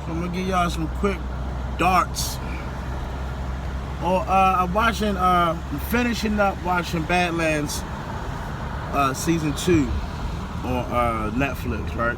I'm gonna give y'all some quick darts. I'm finishing up watching Badlands season 2 on Netflix, right?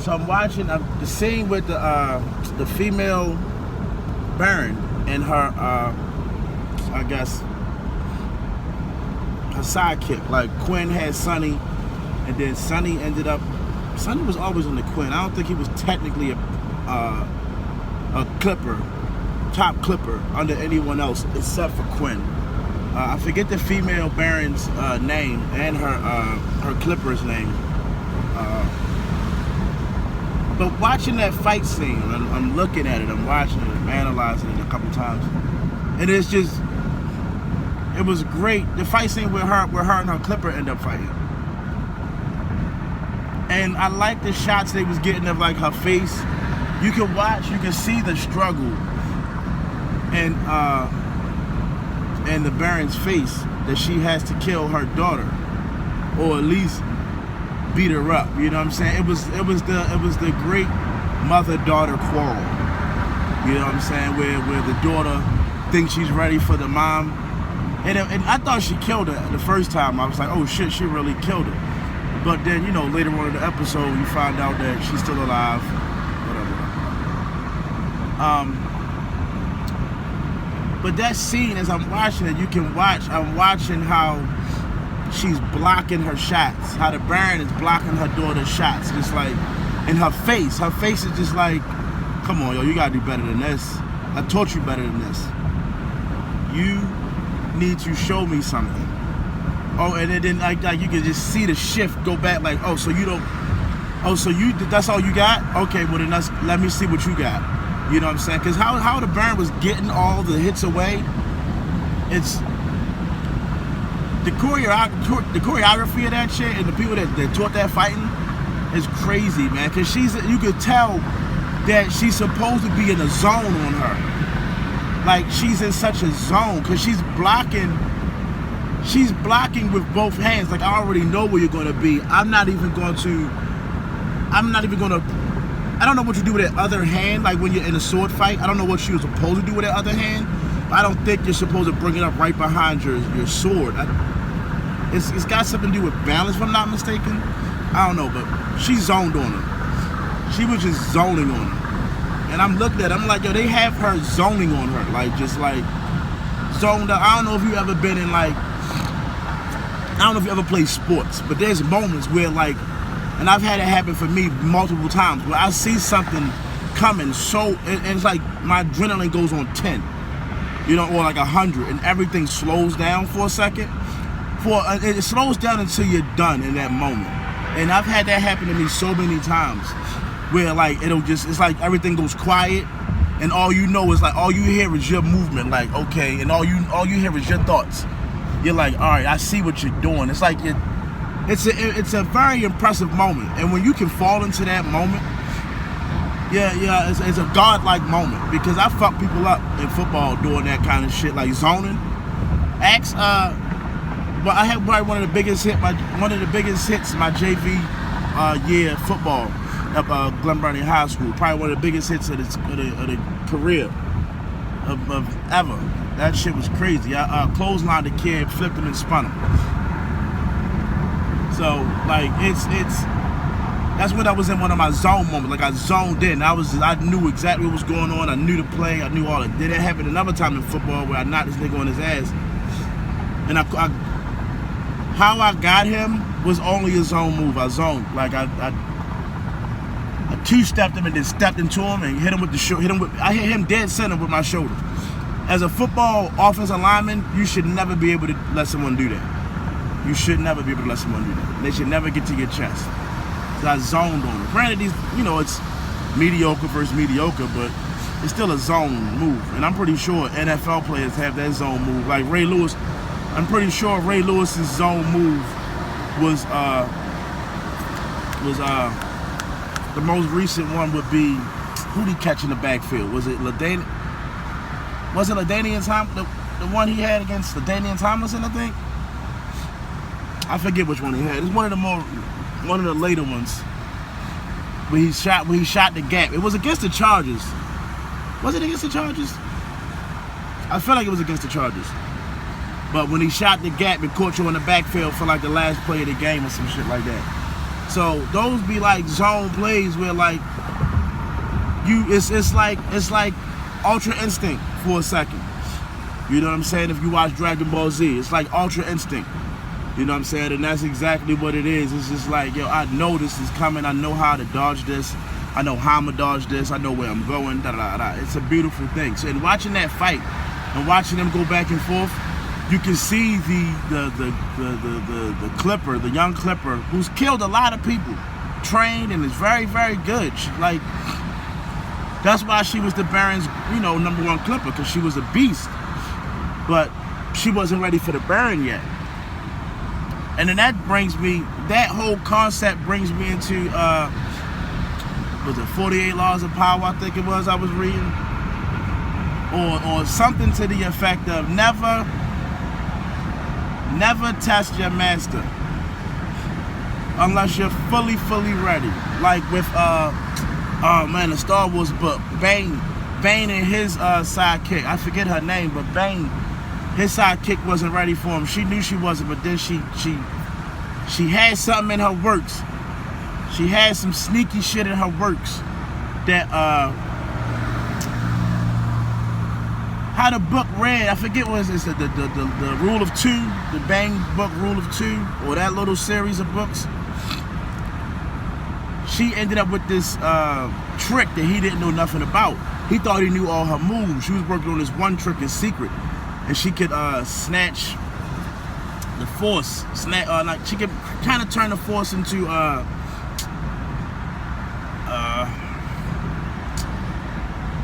So I'm watching the scene with the female Baron and her, I guess, her sidekick. Like Quinn had Sonny, and then Sonny was always on the Quinn. I don't think he was technically a clipper, top clipper under anyone else except for Quinn. I forget the female Baron's name and her clipper's name. But watching that fight scene, I'm looking at it, I'm watching it, I'm analyzing it a couple times, and it was great. The fight scene where her and her clipper end up fighting. And I like the shots they was getting of like her face. You can see the struggle and the Baron's face that she has to kill her daughter, or at least beat her up. You know what I'm saying? It was the great mother-daughter quarrel. You know what I'm saying? Where the daughter thinks she's ready for the mom, and I thought she killed her the first time. I was like, oh shit, she really killed her. But then, later on in the episode, you find out that she's still alive. Whatever. But that scene, as I'm watching it, I'm watching how she's blocking her shots. How the Baron is blocking her daughter's shots. Just like, in her face is just like, come on, yo, you gotta do better than this. I taught you better than this. You need to show me something. Oh, and then like you can just see the shift go back, like, oh, so that's all you got? Okay, well then let me see what you got. You know what I'm saying? Because how the Baron was getting all the hits away, it's the choreography of that shit, and the people that taught that fighting is crazy, man. Because you could tell that she's supposed to be in a zone on her. Like, she's in such a zone because she's blocking with both hands. Like, I already know where you're going to be. I don't know what you do with that other hand. Like when you're in a sword fight, I don't know what she was supposed to do with that other hand. But I don't think you're supposed to bring it up right behind your sword. It's got something to do with balance, if I'm not mistaken. I don't know, but she zoned on her. She was just zoning on her. And I'm looking at it, I'm like, yo, they have her zoning on her. Like, just like zoned out. I don't know if you ever been in like, I don't know if you ever played sports, but there's moments where like, and I've had it happen for me multiple times, where I see something coming and it's like my adrenaline goes on 10, or like 100, and everything slows down for a second. It slows down until you're done in that moment. And I've had that happen to me so many times, where like it's like everything goes quiet, and all you know is like, all you hear is your movement, like, okay, and all you hear is your thoughts. You're like, all right, I see what you're doing. It's like it's a very impressive moment, and when you can fall into that moment, it's a godlike moment, because I fuck people up in football doing that kind of shit, like zoning. But I had probably one of the biggest hits my JV year football at Glen Burnie High School. Probably one of the biggest hits of the career of ever. That shit was crazy. I clotheslined the kid, flipped him and spun him. So like that's when I was in one of my zone moments. Like I zoned in. I knew exactly what was going on. I knew the play. I knew all it. Then it happened another time in football where I knocked this nigga on his ass, and how I got him was only a zone move. I zoned. Like I two-stepped him and then stepped into him and hit him with the shoulder. I hit him dead center with my shoulder. As a football offensive lineman, you should never be able to let someone do that. You should never be able to let someone do that. They should never get to your chest. So I zoned on him. Granted, it's mediocre versus mediocre, but it's still a zone move. And I'm pretty sure NFL players have that zone move. Like Ray Lewis, I'm pretty sure Ray Lewis's zone move was the most recent one would be, who'd he catch in the backfield? Was it LaDainian? Was it LaDainian Thomas? The one he had against LaDainian Tomlinson, I think? I forget which one he had. It's one of the later ones. when he shot the gap. It was against the Chargers. Was it against the Chargers? I feel like it was against the Chargers. But when he shot the gap, it caught you in the backfield for like the last play of the game or some shit like that. So those be like zone plays where like it's like Ultra Instinct for a second. You know what I'm saying? If you watch Dragon Ball Z, it's like Ultra Instinct. You know what I'm saying? And that's exactly what it is. It's just like, yo, I know this is coming. I know how to dodge this. I know how I'm gonna dodge this. I know where I'm going. Da, da, da. It's a beautiful thing. So in watching that fight and watching them go back and forth, you can see the Clipper, the young Clipper, who's killed a lot of people, trained and is very, very good. Like, that's why she was the Baron's, #1 Clipper, because she was a beast. But she wasn't ready for the Baron yet. And then that whole concept brings me into, was it 48 Laws of Power, I think it was, I was reading? Or something to the effect of never test your master unless you're fully ready. Like with, the Star Wars book, Bane and his sidekick, I forget her name, but Bane, his sidekick wasn't ready for him. She knew she wasn't, but then she had something in her works. She had some sneaky shit in her works that how the book read, I forget what it's the Rule of Two, the Bane book Rule of Two, or that little series of books. She ended up with this trick that he didn't know nothing about. He thought he knew all her moves. She was working on this one trick in secret, and she could snatch the Force. Like she could kind of turn the Force into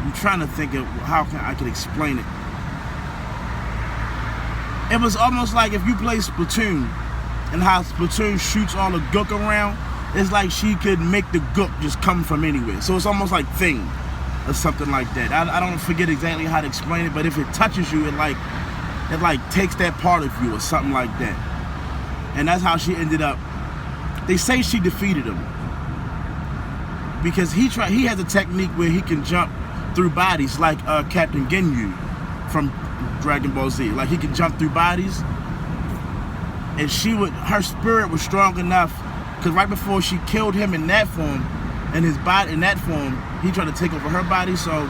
I'm trying to think of how I could explain it. It was almost like if you play Splatoon and how Splatoon shoots all the gook around, it's like she could make the gook just come from anywhere. So it's almost like Thing or something like that. I don't forget exactly how to explain it, but if it touches you, it takes that part of you or something like that. And that's how she ended up. They say she defeated him because he has a technique where he can jump through bodies like Captain Ginyu from Dragon Ball Z. Like he can jump through bodies, and her spirit was strong enough because right before she killed him in that form, and his body in that form, he tried to take over her body. So,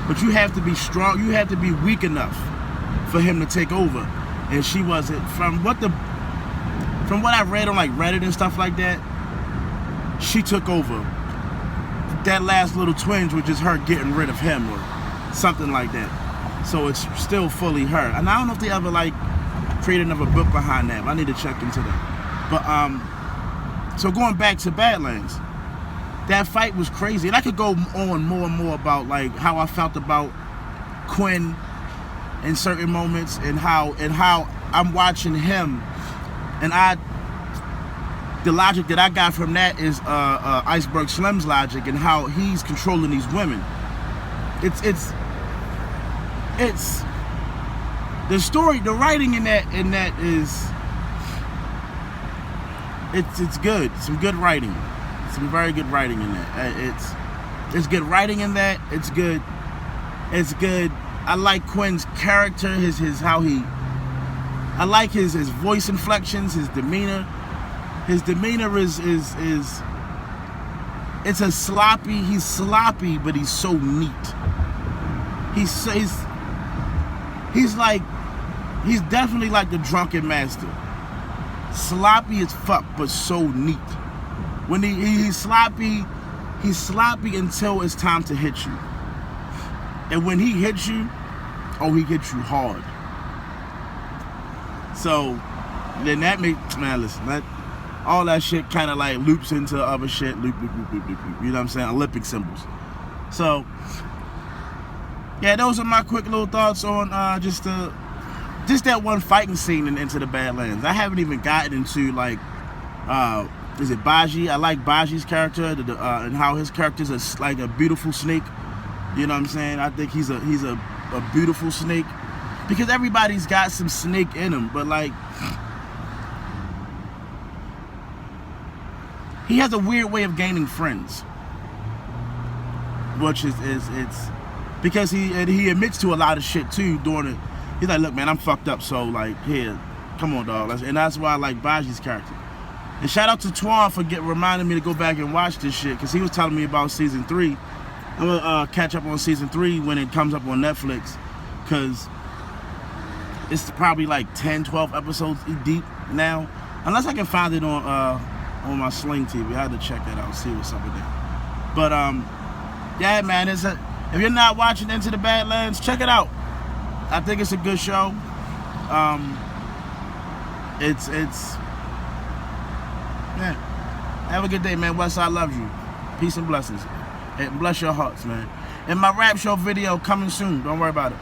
but you have to be strong. You have to be weak enough for him to take over, and she wasn't. From what I read on like Reddit and stuff like that, she took over. That last little twinge was just her getting rid of him or something like that. So it's still fully her. And I don't know if they ever created another book behind that. But I need to check into that. But so going back to Badlands, that fight was crazy. And I could go on more and more about like how I felt about Quinn in certain moments and how I'm watching him, and the logic that I got from that is Iceberg Slim's logic and how he's controlling these women. It's the story, the writing in that is it's good. Some good writing, some very good writing in that. It's good writing in that. It's good. I like Quinn's character, his how he. I like his voice inflections, his demeanor. His demeanor is it's a sloppy. He's sloppy, but he's so neat. He's definitely like the drunken master. Sloppy as fuck, but so neat. When he's sloppy until it's time to hit you. And when he hits you, he hits you hard. So then that makes, man, listen, all that shit kind of like loops into other shit, loop, you know what I'm saying? Olympic symbols. So, yeah, those are my quick little thoughts on just that one fighting scene in Into the Badlands. I haven't even gotten into like, is it Baji? I like Baji's character and how his character's like a beautiful snake. You know what I'm saying? I think he's a beautiful snake because everybody's got some snake in him, but like, he has a weird way of gaining friends. which is it's because he admits to a lot of shit too during it. He's like, look, man, I'm fucked up, so like, here, come on, dog. And that's why I like Baji's character. And shout out to Twan for reminding me to go back and watch this shit, because he was telling me about season 3. I'm gonna catch up on season 3 when it comes up on Netflix, because it's probably like 10, 12 episodes deep now. Unless I can find it on my Sling TV. I had to check that out, see what's up with that. But yeah, man, if you're not watching Into the Badlands, check it out. I think it's a good show. Yeah. Have a good day, man. Westside loves you. Peace and blessings. And bless your hearts, man. And my rap show video coming soon. Don't worry about it.